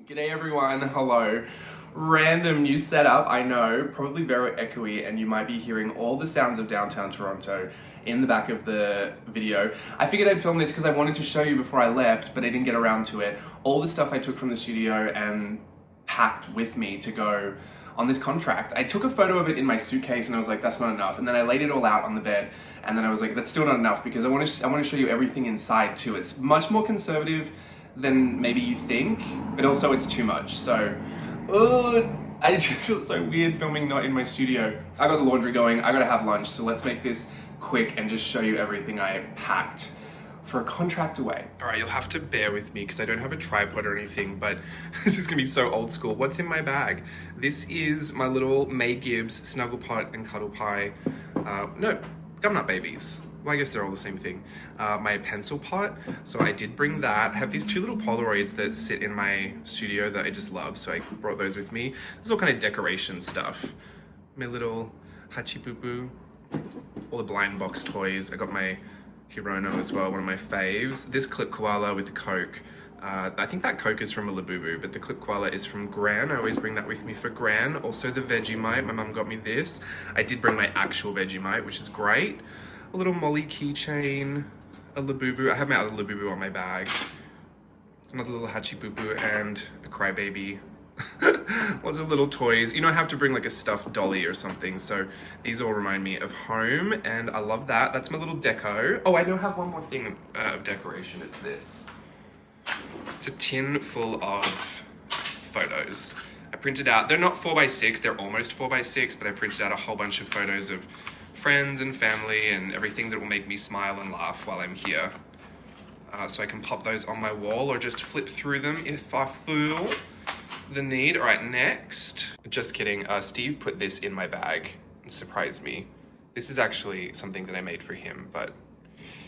G'day everyone, hello. Random new setup, I know, probably very echoey, and you might be hearing all the sounds of downtown Toronto in the back of the video. I figured I'd film this because I wanted to show you before I left, but I didn't get around to it. All the stuff I took from the studio and packed with me to go on this contract. I took a photo of it in my suitcase and I was like, that's not enough. And then I laid it all out on the bed and then I was like, that's still not enough because I want to show you everything inside too. It's much more conservative than maybe you think, but also it's too much. So, I just feel so weird filming not in my studio. I got the laundry going, I gotta have lunch, so let's make this quick and just show you everything I packed for a contract away. All right, you'll have to bear with me because I don't have a tripod or anything, but this is gonna be so old school. What's in my bag? This is my little May Gibbs Snuggle Pot and Cuddle Pie. No, Gumnut Babies. Well, I guess they're all the same thing. My pencil pot, so I did bring that. I have these two little Polaroids that sit in my studio that I just love, so I brought those with me. This is all kind of decoration stuff. My little Hachi Poo Poo, all the blind box toys. I got my Hirono as well, one of my faves. This clip koala with the Coke. I think that Coke is from a Labubu, but the clip koala is from Gran. I always bring that with me for Gran. Also the Vegemite, my mum got me this. I did bring my actual Vegemite, which is great. A little Molly keychain, a Labubu. I have my other Labubu on my bag. Another little Hachi Poo Poo and a crybaby. Lots of little toys. You know, I have to bring like a stuffed dolly or something, so these all remind me of home, and I love that. That's my little deco. Oh, I now have one more thing of decoration. It's this. It's a tin full of photos. I printed out, they're not 4x6, they're almost 4x6, but I printed out a whole bunch of photos of friends and family and everything that will make me smile and laugh while I'm here. So I can pop those on my wall or just flip through them if I feel the need. All right, next. Just kidding, Steve put this in my bag and surprised me. This is actually something that I made for him, but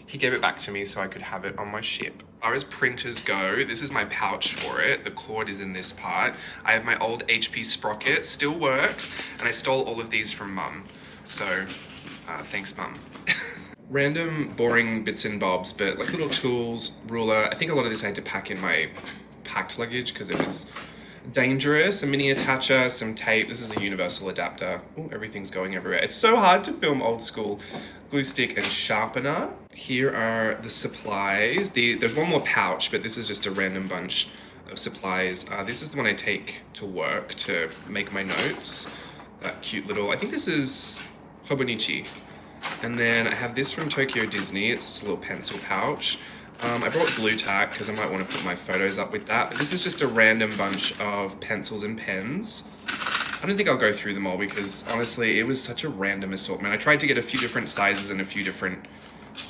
he gave it back to me so I could have it on my ship. As far as printers go, this is my pouch for it. The cord is in this part. I have my old HP Sprocket, still works, and I stole all of these from Mum. So, thanks Mum. Random boring bits and bobs, but like little tools, ruler. I think a lot of this I had to pack in my packed luggage because it was dangerous. A mini attacher, some tape. This is a universal adapter. Ooh, everything's going everywhere. It's so hard to film old school. Glue stick and sharpener. Here are the supplies. There's one more pouch, but this is just a random bunch of supplies. This is the one I take to work to make my notes. That cute little, I think this is Hobonichi. And then I have this from Tokyo Disney. It's just a little pencil pouch. I brought glue tack because I might want to put my photos up with that. But this is just a random bunch of pencils and pens. I don't think I'll go through them all because honestly, it was such a random assortment. I tried to get a few different sizes and a few different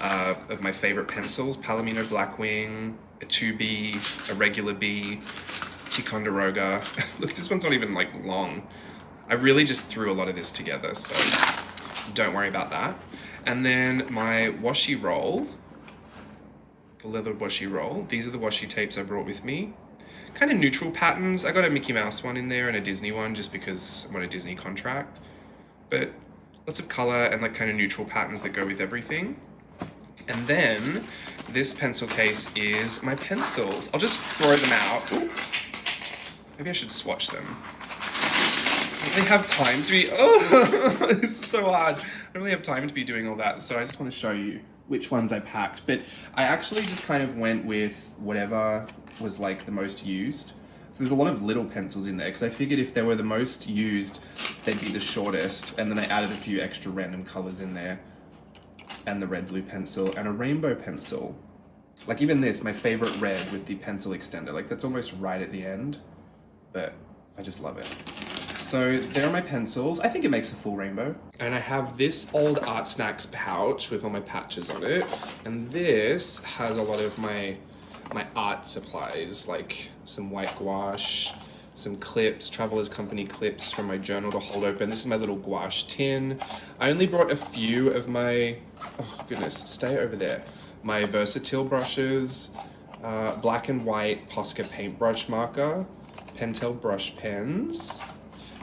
of my favorite pencils. Palomino Blackwing, a 2B, a regular B, Ticonderoga. Look, this one's not even like long. I really just threw a lot of this together, so don't worry about that. And then my washi roll, the leather washi roll. These are the washi tapes I brought with me. Kind of neutral patterns. I got a Mickey Mouse one in there and a Disney one just because I'm on a Disney contract. But lots of color and like kind of neutral patterns that go with everything. And then this pencil case is my pencils. I'll just throw them out. Ooh. Maybe I should swatch them. I don't really have time to be, oh, this is so hard. I don't really have time to be doing all that. So I just want to show you which ones I packed. But I actually just kind of went with whatever was like the most used. So there's a lot of little pencils in there because I figured if they were the most used, they'd be the shortest. And then I added a few extra random colors in there. And the red blue pencil and a rainbow pencil. Like even this, my favorite red with the pencil extender. Like that's almost right at the end, but I just love it. So there are my pencils. I think it makes a full rainbow. And I have this old Art Snacks pouch with all my patches on it. And this has a lot of my art supplies, like some white gouache, some clips, Traveler's Company clips from my journal to hold open. This is my little gouache tin. I only brought a few of my, oh goodness, stay over there. My Versatile brushes, black and white Posca paintbrush marker, Pentel brush pens.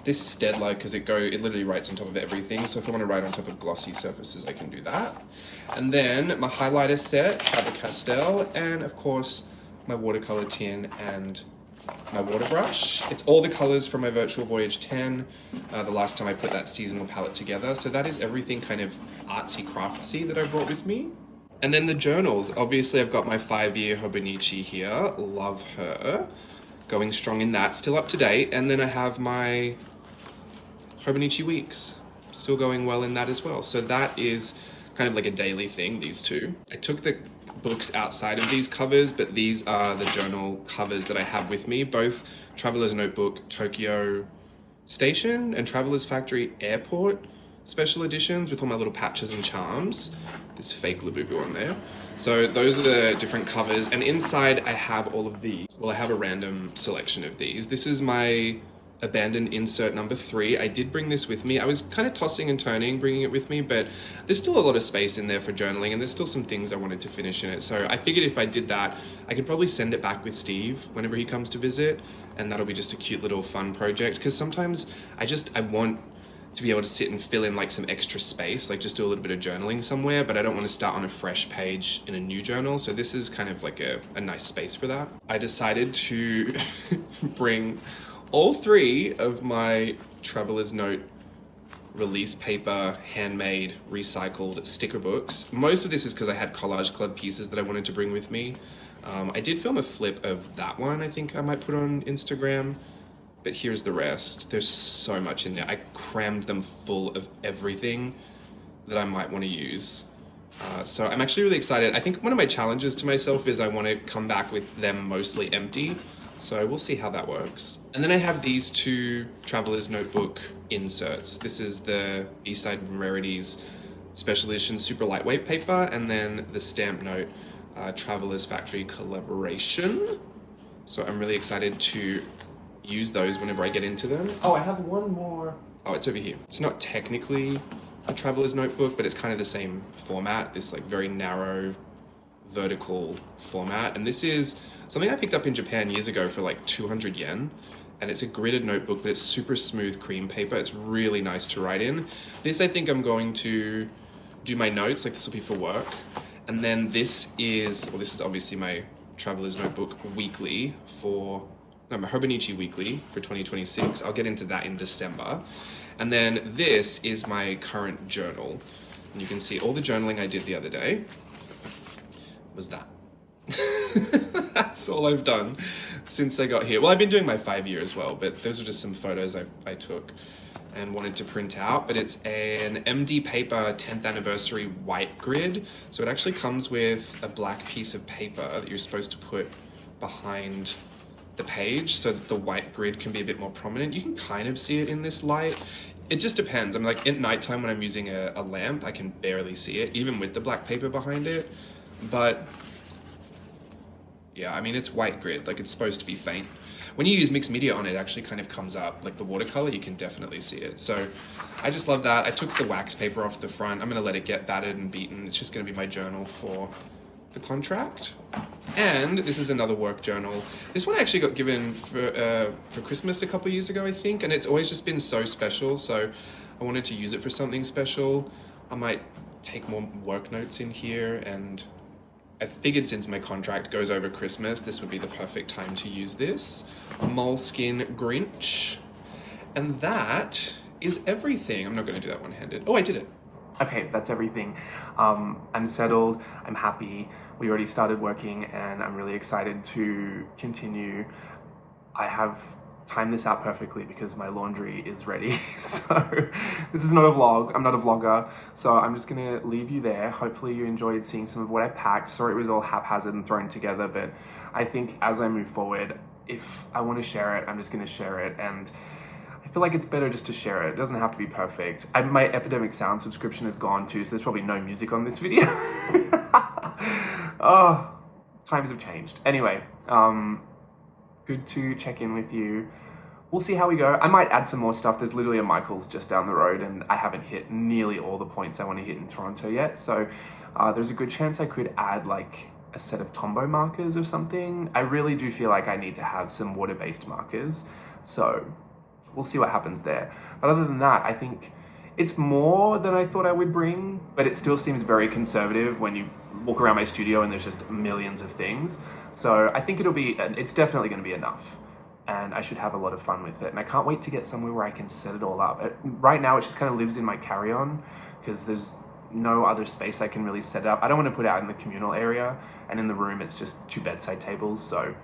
This Stedler, because it literally writes on top of everything. So if I want to write on top of glossy surfaces, I can do that. And then my highlighter set, Faber-Castell, and of course my watercolor tin and my water brush. It's all the colors from my Virtual Voyage 10, the last time I put that seasonal palette together. So that is everything kind of artsy craftsy that I brought with me. And then the journals. Obviously I've got my 5-year Hobonichi here, love her. Going strong in that, still up to date. And then I have my Hobonichi Weeks, still going well in that as well. So that is kind of like a daily thing, these two. I took the books outside of these covers, but these are the journal covers that I have with me, both Traveler's Notebook Tokyo Station and Traveler's Factory Airport special editions with all my little patches and charms. This fake Labubu on there. So those are the different covers, and inside I have all of these. Well, I have a random selection of these. This is my abandoned insert number 3. I did bring this with me. I was kind of tossing and turning bringing it with me, but there's still a lot of space in there for journaling, and there's still some things I wanted to finish in it. So I figured if I did that, I could probably send it back with Steve whenever he comes to visit, and that'll be just a cute little fun project. Because sometimes I want to be able to sit and fill in like some extra space, like just do a little bit of journaling somewhere, but I don't want to start on a fresh page in a new journal. So this is kind of like a nice space for that. I decided to bring all 3 of my Traveler's Note release paper, handmade, recycled sticker books. Most of this is because I had Collage Club pieces that I wanted to bring with me. I did film a flip of that one, I think I might put on Instagram, but here's the rest. There's so much in there. I crammed them full of everything that I might want to use. So I'm actually really excited. I think one of my challenges to myself is I want to come back with them mostly empty. So we'll see how that works. And then I have these 2 Traveler's Notebook inserts. This is the B-Side Rarities Special Edition Super Lightweight paper, and then the Stamp Note Traveler's Factory Collaboration. So I'm really excited to use those whenever I get into them. Oh, I have one more. Oh, it's over here. It's not technically a Traveler's Notebook, but it's kind of the same format, this like very narrow vertical format. And this is something I picked up in Japan years ago for like 200 yen. And it's a gridded notebook, but it's super smooth cream paper. It's really nice to write in. This, I think I'm going to do my notes, like this will be for work. And then this is obviously my Traveler's Notebook Weekly my Hobonichi Weekly for 2026. I'll get into that in December. And then this is my current journal. And you can see all the journaling I did the other day was that. That's all I've done since I got here. Well, I've been doing my 5-year as well, but those are just some photos I took and wanted to print out. But it's an MD paper 10th anniversary white grid. So it actually comes with a black piece of paper that you're supposed to put behind the page so that the white grid can be a bit more prominent. You can kind of see it in this light. It just depends. I'm like at nighttime when I'm using a lamp, I can barely see it, even with the black paper behind it. But yeah, I mean, it's white grid, like it's supposed to be faint. When you use mixed media on it, it actually kind of comes up, like the watercolor, you can definitely see it. So I just love that. I took the wax paper off the front. I'm gonna let it get battered and beaten. It's just gonna be my journal for the contract. And this is another work journal. This one I actually got given for Christmas a couple years ago, I think, and it's always just been so special, so I wanted to use it for something special. I might take more work notes in here, and I figured since my contract goes over Christmas, this would be the perfect time to use this. Moleskine Grinch. And that is everything. I'm not gonna do that one-handed. Oh, I did it. Okay, that's everything. I'm settled, I'm happy. We already started working and I'm really excited to continue. I have timed this out perfectly because my laundry is ready. So this is not a vlog, I'm not a vlogger. So I'm just gonna leave you there. Hopefully you enjoyed seeing some of what I packed. Sorry it was all haphazard and thrown together, but I think as I move forward, if I wanna share it, I'm just gonna share it. And I feel like it's better just to share it. It doesn't have to be perfect. My Epidemic Sound subscription is gone too, so there's probably no music on this video. Oh, times have changed. Anyway, good to check in with you. We'll see how we go. I might add some more stuff. There's literally a Michael's just down the road and I haven't hit nearly all the points I want to hit in Toronto yet. So there's a good chance I could add like a set of Tombow markers or something. I really do feel like I need to have some water-based markers. So we'll see what happens there. But other than that, I think it's more than I thought I would bring, but it still seems very conservative when you walk around my studio and there's just millions of things. So I think it's definitely going to be enough. and I should have a lot of fun with it. And I can't wait to get somewhere where I can set it all up. Right now, it just kind of lives in my carry-on because there's no other space I can really set it up. I don't want to put it out in the communal area, and in the room it's just 2 bedside tables, so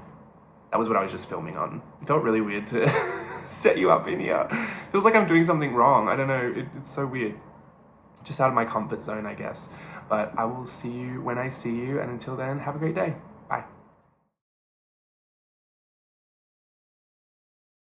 that was what I was just filming on. It felt really weird to set you up in here. Feels like I'm doing something wrong. I don't know, it's so weird. Just out of my comfort zone, I guess. But I will see you when I see you, and until then, have a great day. Bye.